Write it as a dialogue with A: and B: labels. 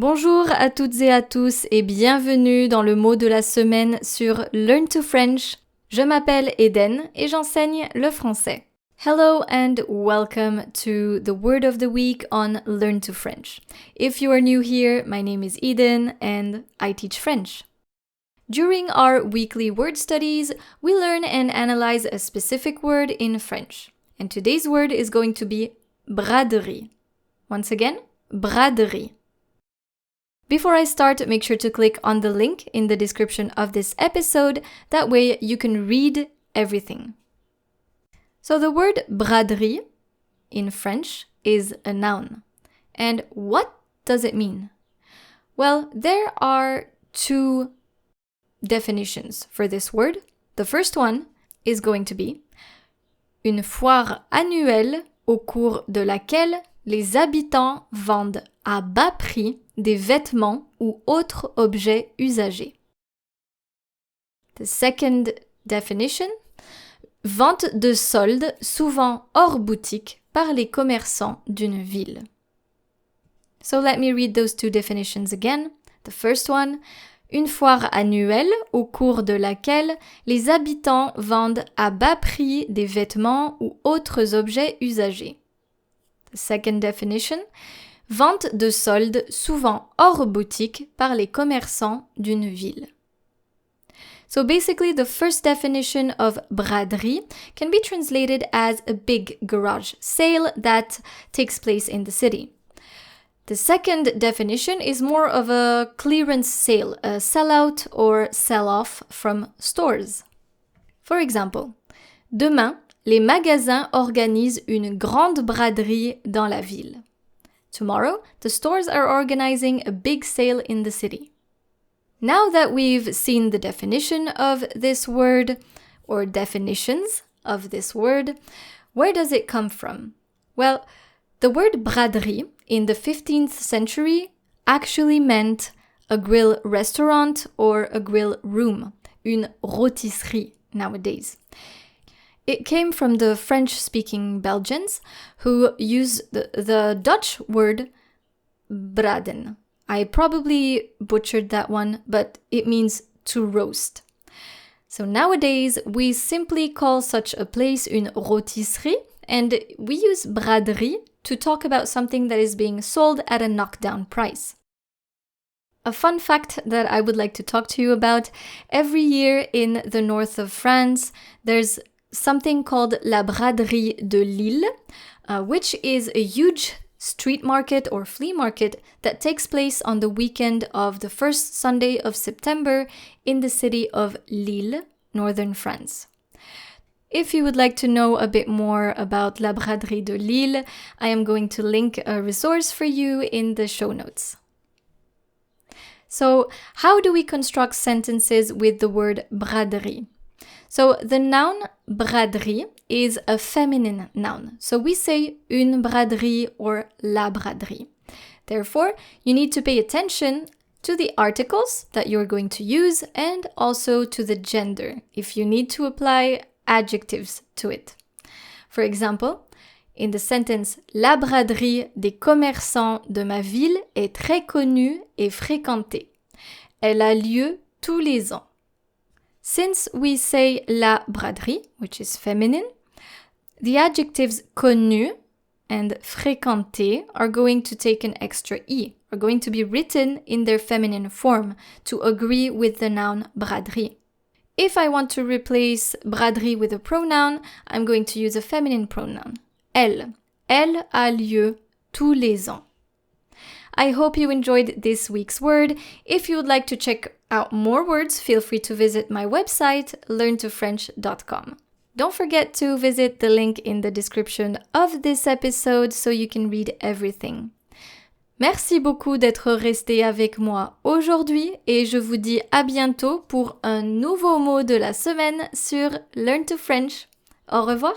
A: Bonjour à toutes et à tous et bienvenue dans le mot de la semaine sur Learn to French. Je m'appelle Eden et j'enseigne le français. Hello and welcome to the word of the week on Learn to French. If you are new here, my name is Eden and I teach French. During our weekly word studies, we learn and analyze a specific word in French. And today's word is going to be braderie. Once again, braderie. Before I start, make sure to click on the link in the description of this episode. That way you can read everything. So the word braderie in French is a noun. And what does it mean? Well, there are two definitions for this word. The first one is going to be une foire annuelle au cours de laquelle les habitants vendent à bas prix des vêtements ou autres objets usagés. The second definition, vente de soldes souvent hors boutique par les commerçants d'une ville. So let me read those two definitions again. The first one, une foire annuelle au cours de laquelle les habitants vendent à bas prix des vêtements ou autres objets usagés. The second definition, vente de soldes souvent hors boutique par les commerçants d'une ville. So basically, the first definition of braderie can be translated as a big garage sale that takes place in the city. The second definition is more of a clearance sale, a sell-out or sell-off from stores. For example, demain, les magasins organisent une grande braderie dans la ville. Tomorrow, the stores are organizing a big sale in the city. Now that we've seen the definition of this word, or definitions of this word, where does it come from? Well, the word braderie in the 15th century actually meant a grill restaurant or a grill room, une rôtisserie nowadays. It came from the French-speaking Belgians who use the Dutch word braden. I probably butchered that one, but it means to roast. So nowadays, we simply call such a place une rôtisserie, and we use braderie to talk about something that is being sold at a knockdown price. A fun fact that I would like to talk to you about, every year in the north of France, there's something called la Braderie de Lille, which is a huge street market or flea market that takes place on the weekend of the first Sunday of September in the city of Lille, northern France. If you would like to know a bit more about la Braderie de Lille, I am going to link a resource for you in the show notes. So, how do we construct sentences with the word braderie? So the noun braderie is a feminine noun. So we say une braderie or la braderie. Therefore, you need to pay attention to the articles that you're going to use and also to the gender if you need to apply adjectives to it. For example, in the sentence la braderie des commerçants de ma ville est très connue et fréquentée. Elle a lieu tous les ans. Since we say la braderie, which is feminine, the adjectives connu and fréquenté are going to take an extra E, are going to be written in their feminine form to agree with the noun braderie. If I want to replace braderie with a pronoun, I'm going to use a feminine pronoun. Elle. Elle a lieu tous les ans. I hope you enjoyed this week's word. If you would like to check out more words, feel free to visit my website, learntofrench.com. Don't forget to visit the link in the description of this episode so you can read everything. Merci beaucoup d'être resté avec moi aujourd'hui et je vous dis à bientôt pour un nouveau mot de la semaine sur Learn to French. Au revoir!